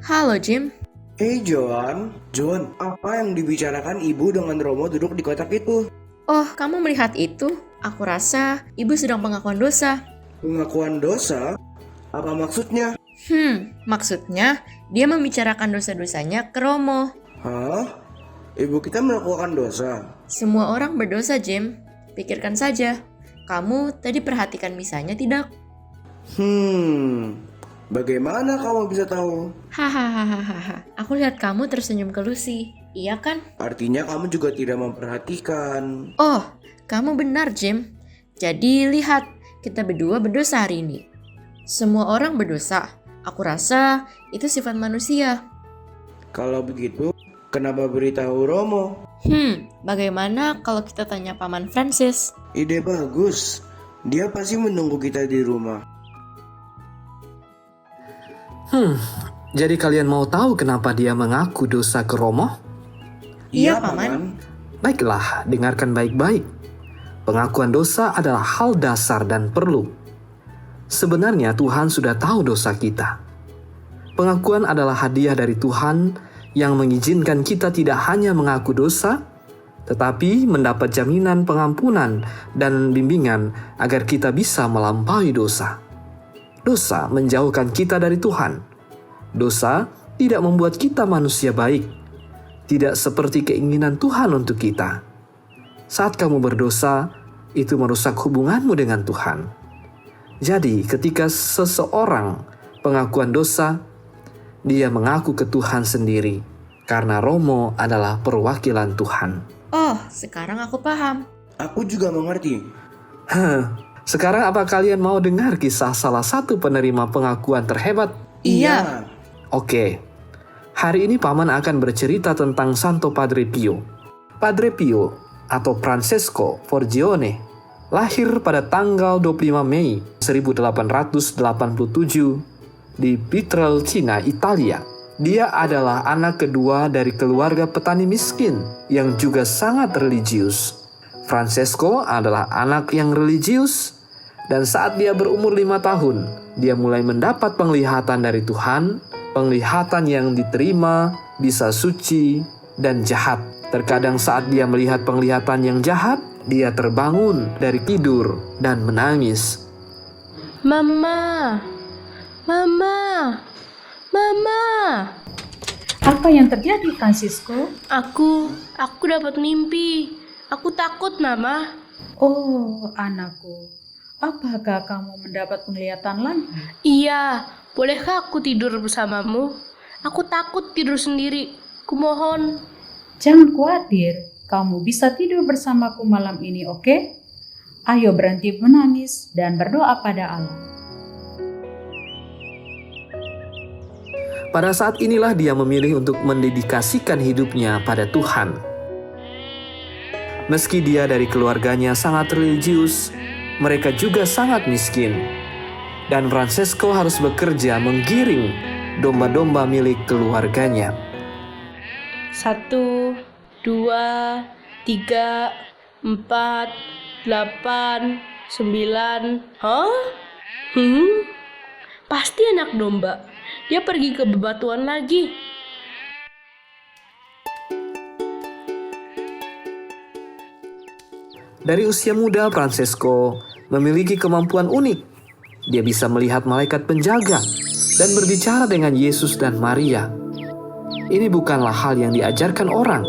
Halo Jim. Joan, apa yang dibicarakan ibu dengan Romo duduk di kotak itu? Oh, kamu melihat itu? Aku rasa ibu sedang pengakuan dosa. Pengakuan dosa? Apa maksudnya? Maksudnya dia membicarakan dosa-dosanya ke Romo. Hah? Ibu kita melakukan dosa? Semua orang berdosa, Jim. Pikirkan saja. Kamu tadi perhatikan misanya tidak? Bagaimana kamu bisa tahu? Hahaha. Aku lihat kamu tersenyum ke Lucy. Iya kan? Artinya kamu juga tidak memperhatikan. Oh, kamu benar, Jim. Jadi lihat, kita berdua berdosa hari ini. Semua orang berdosa. Aku rasa itu sifat manusia. Kalau begitu, kenapa beritahu Romo? Bagaimana kalau kita tanya Paman Francis? Ide bagus. Dia pasti menunggu kita di rumah. Jadi kalian mau tahu kenapa dia mengaku dosa ke Romo? Iya, Paman. Baiklah, dengarkan baik-baik. Pengakuan dosa adalah hal dasar dan perlu. Sebenarnya Tuhan sudah tahu dosa kita. Pengakuan adalah hadiah dari Tuhan yang mengizinkan kita tidak hanya mengaku dosa, tetapi mendapat jaminan pengampunan dan bimbingan agar kita bisa melampaui dosa. Dosa menjauhkan kita dari Tuhan. Dosa tidak membuat kita manusia baik. Tidak seperti keinginan Tuhan untuk kita. Saat kamu berdosa, itu merusak hubunganmu dengan Tuhan. Jadi, ketika seseorang pengakuan dosa, dia mengaku ke Tuhan sendiri, karena Romo adalah perwakilan Tuhan. Oh, sekarang aku paham. Aku juga mengerti. Sekarang apa kalian mau dengar kisah salah satu penerima pengakuan terhebat? Iya. Oke, hari ini Paman akan bercerita tentang Santo Padre Pio. Padre Pio atau Francesco Forgione lahir pada tanggal 25 Mei 1887 di Pietrelcina, Italia. Dia adalah anak kedua dari keluarga petani miskin yang juga sangat religius. Francesco adalah anak yang religius, dan saat dia berumur 5 tahun, dia mulai mendapat penglihatan dari Tuhan, penglihatan yang diterima bisa suci dan jahat. Terkadang saat dia melihat penglihatan yang jahat, dia terbangun dari tidur dan menangis. Mama, Mama, Mama. Apa yang terjadi, Francisco? Aku dapat mimpi. Aku takut, Mama. Oh, anakku. Apakah kamu mendapat penglihatan lagi? Iya, bolehkah aku tidur bersamamu? Aku takut tidur sendiri. Kumohon. Jangan khawatir, kamu bisa tidur bersamaku malam ini, oke? Ayo berhenti menangis dan berdoa pada Allah. Pada saat inilah dia memilih untuk mendedikasikan hidupnya pada Tuhan. Meski dia dari keluarganya sangat religius, mereka juga sangat miskin. Dan Francesco harus bekerja menggiring domba-domba milik keluarganya. 1, 2, 3, 4, 8, 9. Hah? Pasti anak domba. Dia pergi ke bebatuan lagi. Dari usia muda, Francesco memiliki kemampuan unik. Dia bisa melihat malaikat penjaga dan berbicara dengan Yesus dan Maria. Ini bukanlah hal yang diajarkan orang,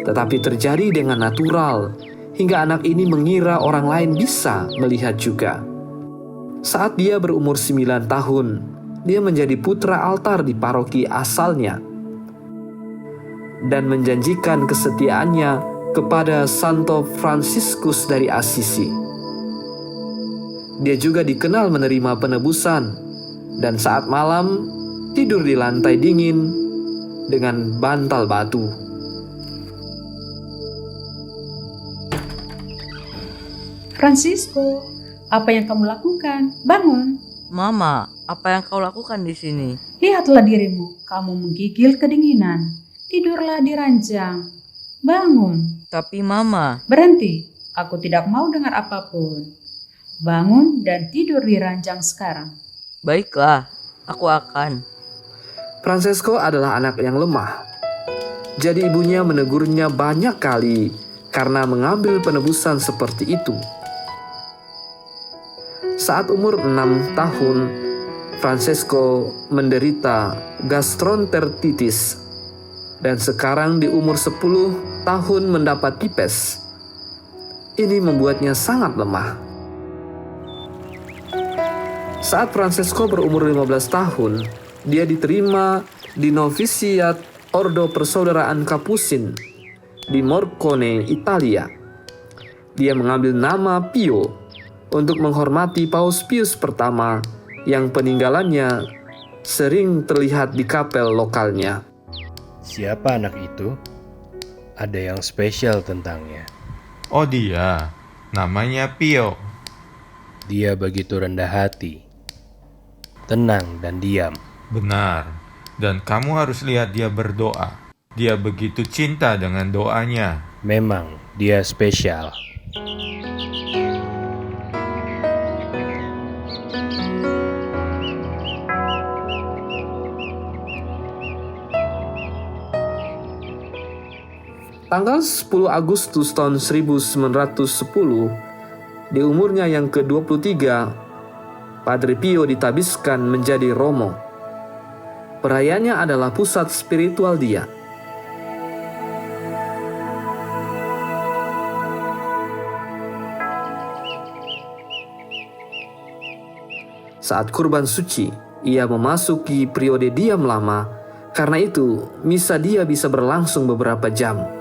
tetapi terjadi dengan natural, hingga anak ini mengira orang lain bisa melihat juga. Saat dia berumur 9 tahun, dia menjadi putra altar di paroki asalnya dan menjanjikan kesetiaannya kepada Santo Franciscus dari Assisi. Dia juga dikenal menerima penebusan, dan saat malam tidur di lantai dingin dengan bantal batu. Francisco, apa yang kamu lakukan? Bangun. Mama, apa yang kau lakukan di sini? Lihatlah dirimu, kamu menggigil kedinginan. Tidurlah di ranjang. Bangun. Tapi Mama, Berhenti, aku tidak mau dengar apapun. Bangun dan tidur di ranjang sekarang. baiklah, aku akan. Francesco adalah anak yang lemah. Jadi ibunya menegurnya banyak kali karena mengambil penebusan seperti itu. Saat umur 6 tahun, Francesco menderita gastroenteritis dan sekarang di umur 10 tahun mendapat tipes. Ini membuatnya sangat lemah. Saat Francesco berumur 15 tahun, dia diterima di novisiat Ordo Persaudaraan Kapusin di Morcone, Italia. Dia mengambil nama Pio untuk menghormati Paus Pius pertama yang peninggalannya sering terlihat di kapel lokalnya. Siapa anak itu? Ada yang spesial tentangnya. Oh dia, namanya Pio. Dia begitu rendah hati, tenang dan diam. Benar, dan kamu harus lihat dia berdoa. Dia begitu cinta dengan doanya. Memang dia spesial. Tanggal 10 Agustus tahun 1910, di umurnya yang ke-23, Padre Pio ditabiskan menjadi Romo. Perayaannya adalah pusat spiritual dia. Saat kurban suci, ia memasuki periode diam lama. Karena itu, misa dia bisa berlangsung beberapa jam.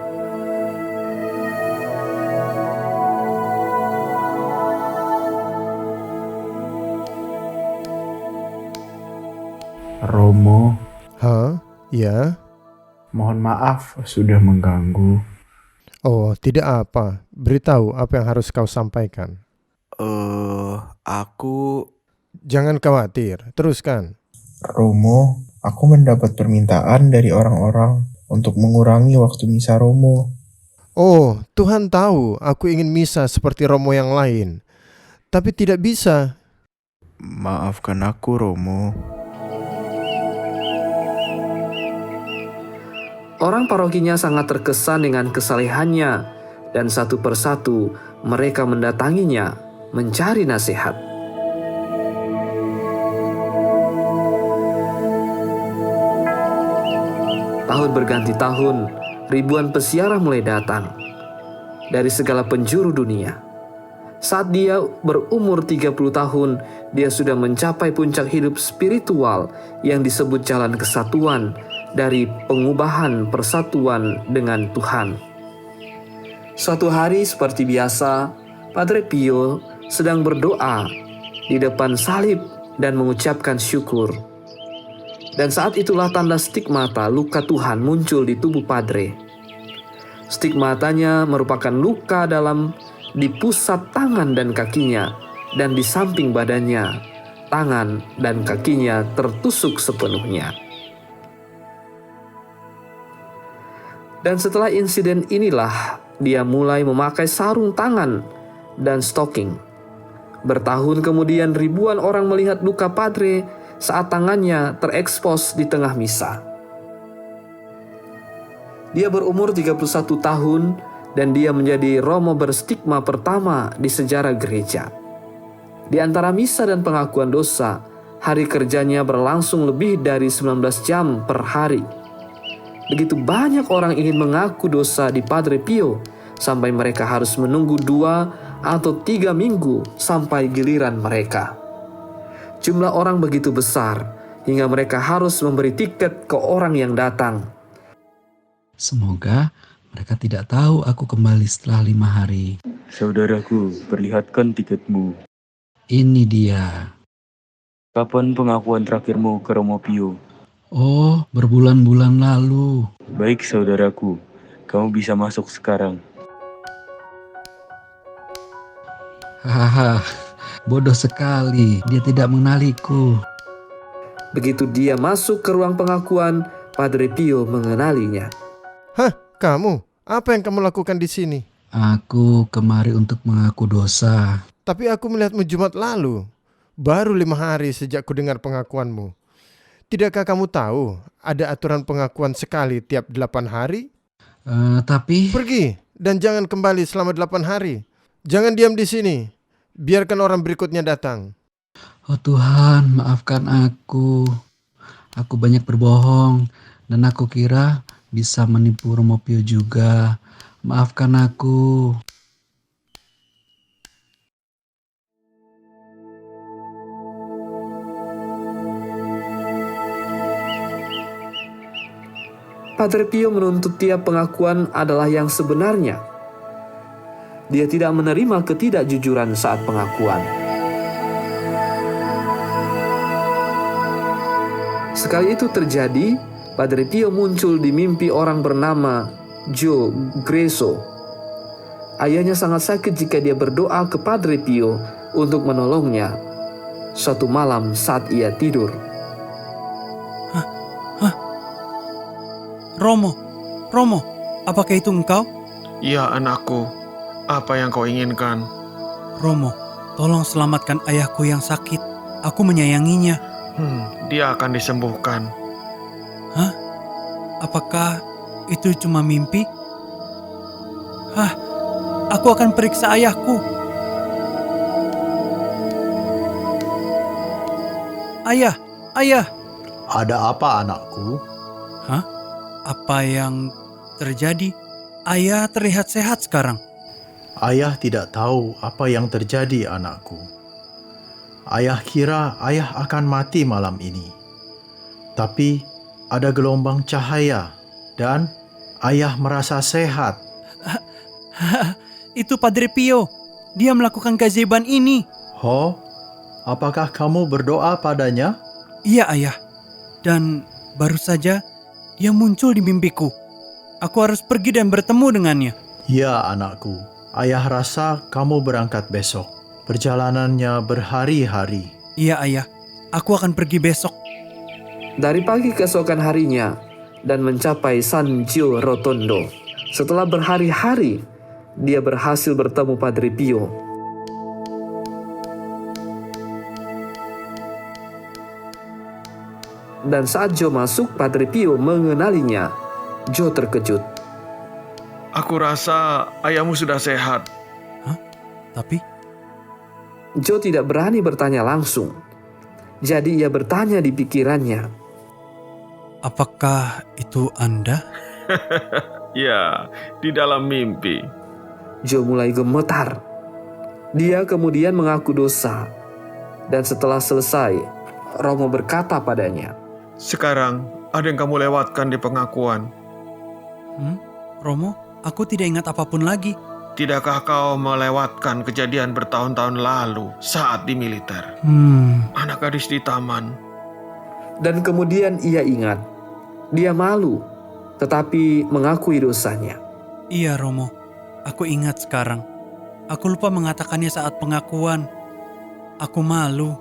Romo, Hah? Ya? mohon maaf sudah mengganggu. Oh, tidak apa. Beritahu apa yang harus kau sampaikan. Aku... Jangan khawatir, teruskan. Romo, aku mendapat permintaan dari orang-orang untuk mengurangi waktu misa Romo. Oh, Tuhan tahu aku ingin misa seperti Romo yang lain. Tapi tidak bisa. Maafkan aku, Romo. Orang parokinya sangat terkesan dengan kesalehannya, dan satu persatu mereka mendatanginya mencari nasihat. Tahun berganti tahun, ribuan peziarah mulai datang dari segala penjuru dunia. Saat dia berumur 30 tahun, dia sudah mencapai puncak hidup spiritual yang disebut jalan kesatuan dari pengubahan persatuan dengan Tuhan. Suatu hari seperti biasa, Padre Pio sedang berdoa di depan salib dan mengucapkan syukur. Dan saat itulah tanda stigmata luka Tuhan muncul di tubuh Padre. Stigmatanya merupakan luka dalam di pusat tangan dan kakinya, dan di samping badannya, tangan dan kakinya tertusuk sepenuhnya. Dan setelah insiden inilah, dia mulai memakai sarung tangan dan stocking. Bertahun kemudian ribuan orang melihat luka Padre saat tangannya terekspos di tengah misa. Dia berumur 31 tahun dan dia menjadi Romo berstigma pertama di sejarah gereja. Di antara misa dan pengakuan dosa, hari kerjanya berlangsung lebih dari 19 jam per hari. Begitu banyak orang ingin mengaku dosa di Padre Pio, sampai mereka harus menunggu 2 atau 3 minggu sampai giliran mereka. Jumlah orang begitu besar, hingga mereka harus memberi tiket ke orang yang datang. Semoga mereka tidak tahu aku kembali setelah 5 hari. Saudaraku, perlihatkan tiketmu. Ini dia. Kapan pengakuan terakhirmu ke Romo Pio? Oh, berbulan-bulan lalu. Baik saudaraku, kamu bisa masuk sekarang. Hahaha, bodoh sekali. Dia tidak mengenaliku. Begitu dia masuk ke ruang pengakuan, Padre Pio mengenalinya. Hah, kamu? Apa yang kamu lakukan di sini? Aku kemari untuk mengaku dosa. Tapi aku melihatmu Jumat lalu. Baru 5 hari sejak ku dengar pengakuanmu. Tidakkah kamu tahu ada aturan pengakuan sekali tiap 8 hari? Tapi Pergi dan jangan kembali selama 8 hari. Jangan diam di sini. Biarkan orang berikutnya datang. oh Tuhan, maafkan aku. Aku banyak berbohong dan aku kira bisa menipu Romo Pio juga. Maafkan aku. Padre Pio menuntut tiap pengakuan adalah yang sebenarnya. Dia tidak menerima ketidakjujuran saat pengakuan. Sekali itu terjadi, Padre Pio muncul di mimpi orang bernama Joe Greso. Ayahnya sangat sakit jika dia berdoa ke Padre Pio untuk menolongnya suatu malam saat ia tidur. Romo, apakah itu engkau? Ya, anakku. Apa yang kau inginkan? Romo, tolong selamatkan ayahku yang sakit. Aku menyayanginya. Dia akan disembuhkan. Hah? Apakah itu cuma mimpi? Aku akan periksa ayahku. Ayah! Ada apa, anakku? Hah? Apa yang terjadi? Ayah terlihat sehat sekarang. Ayah tidak tahu apa yang terjadi, anakku. Ayah kira ayah akan mati malam ini. Tapi ada gelombang cahaya dan ayah merasa sehat. Itu Padre Pio. Dia melakukan keajaiban ini. Apakah kamu berdoa padanya? Iya, ayah. Dan baru saja dia muncul di mimpiku. Aku harus pergi dan bertemu dengannya. Ya, anakku. Ayah rasa kamu berangkat besok. Perjalanannya berhari-hari. Iya, ayah. Aku akan pergi besok. Dari pagi keesokan harinya dan mencapai San Gio Rotondo. Setelah berhari-hari, dia berhasil bertemu Padre Pio. Dan saat Joe masuk, Padre Pio mengenalinya. Joe terkejut. Aku rasa ayahmu sudah sehat. Tapi? Joe tidak berani bertanya langsung. Jadi ia bertanya di pikirannya. Apakah itu Anda? Ya, di dalam mimpi. Joe mulai gemetar. Dia kemudian mengaku dosa. Dan setelah selesai, Romo berkata padanya, sekarang ada yang kamu lewatkan di pengakuan. Romo, aku tidak ingat apapun lagi. Tidakkah kau melewatkan kejadian bertahun-tahun lalu saat di militer? Anak gadis di taman. Dan kemudian ia ingat. Dia malu, tetapi mengakui dosanya. Iya, Romo. Aku ingat sekarang. Aku lupa mengatakannya saat pengakuan. Aku malu.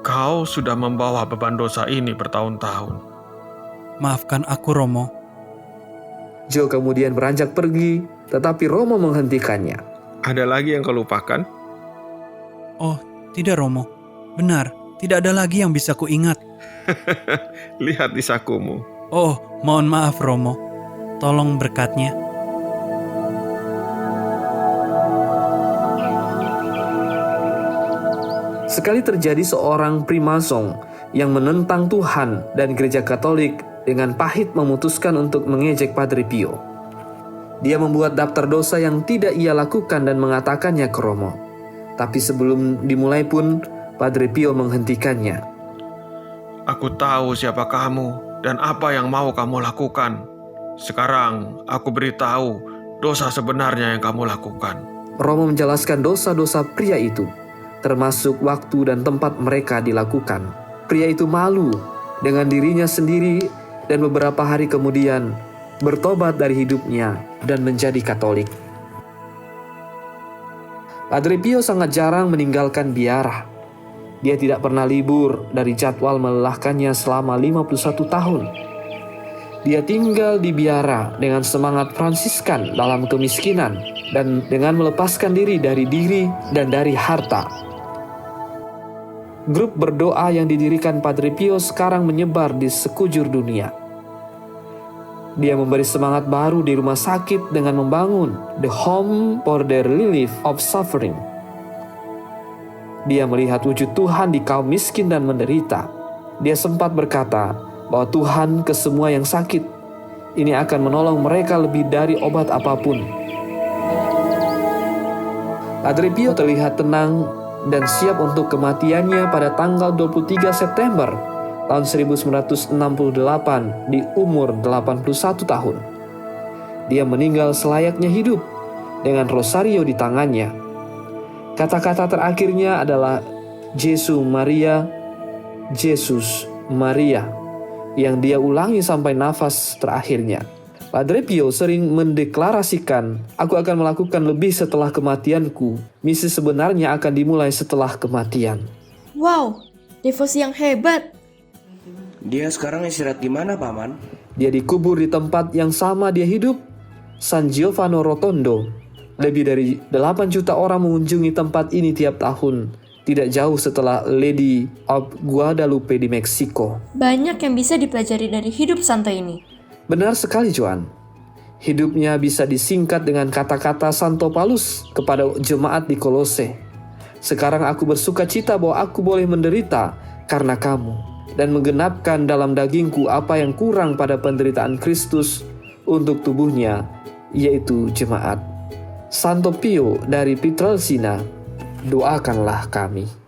Kau sudah membawa beban dosa ini bertahun-tahun. Maafkan aku, Romo. Joe kemudian beranjak pergi, tetapi Romo menghentikannya. Ada lagi yang kau lupakan? Oh, tidak, Romo. Benar, tidak ada lagi yang bisa kuingat. Lihat di sakumu. Oh, mohon maaf, Romo. Tolong berkatnya. Sekali terjadi seorang primasong yang menentang Tuhan dan gereja Katolik dengan pahit memutuskan untuk mengejek Padre Pio. Dia membuat daftar dosa yang tidak ia lakukan dan mengatakannya ke Romo. Tapi sebelum dimulai pun, Padre Pio menghentikannya. Aku tahu siapa kamu dan apa yang mau kamu lakukan. Sekarang aku beritahu dosa sebenarnya yang kamu lakukan. Romo menjelaskan dosa-dosa pria itu, termasuk waktu dan tempat mereka dilakukan. Pria itu malu dengan dirinya sendiri dan beberapa hari kemudian bertobat dari hidupnya dan menjadi Katolik. Padre Pio sangat jarang meninggalkan biara. Dia tidak pernah libur dari jadwal melelahkannya selama 51 tahun. Dia tinggal di biara dengan semangat Fransiskan dalam kemiskinan dan dengan melepaskan diri dan dari harta. Grup berdoa yang didirikan Padre Pio sekarang menyebar di sekujur dunia. Dia memberi semangat baru di rumah sakit dengan membangun The Home for the Relief of Suffering. Dia melihat wujud Tuhan di kaum miskin dan menderita. Dia sempat berkata bahwa Tuhan ke semua yang sakit. Ini akan menolong mereka lebih dari obat apapun. Padre Pio terlihat tenang dan siap untuk kematiannya pada tanggal 23 September tahun 1968 di umur 81 tahun. Dia meninggal selayaknya hidup dengan rosario di tangannya. Kata-kata terakhirnya adalah Jesu Maria, Yesus Maria, yang dia ulangi sampai nafas terakhirnya. Padre Pio sering mendeklarasikan, "Aku akan melakukan lebih setelah kematianku. Misi sebenarnya akan dimulai setelah kematian." Wow, devosi yang hebat. Dia sekarang istirahat di mana, Paman? Dia dikubur di tempat yang sama dia hidup, San Giovanni Rotondo. Lebih dari 8 juta orang mengunjungi tempat ini tiap tahun, tidak jauh setelah Lady of Guadalupe di Meksiko. Banyak yang bisa dipelajari dari hidup santai ini. Benar sekali, Joan. Hidupnya bisa disingkat dengan kata-kata Santo Paulus kepada jemaat di Kolose. Sekarang aku bersuka cita bahwa aku boleh menderita karena kamu, dan menggenapkan dalam dagingku apa yang kurang pada penderitaan Kristus untuk tubuhnya, yaitu jemaat. Santo Pio dari Pietrelcina, doakanlah kami.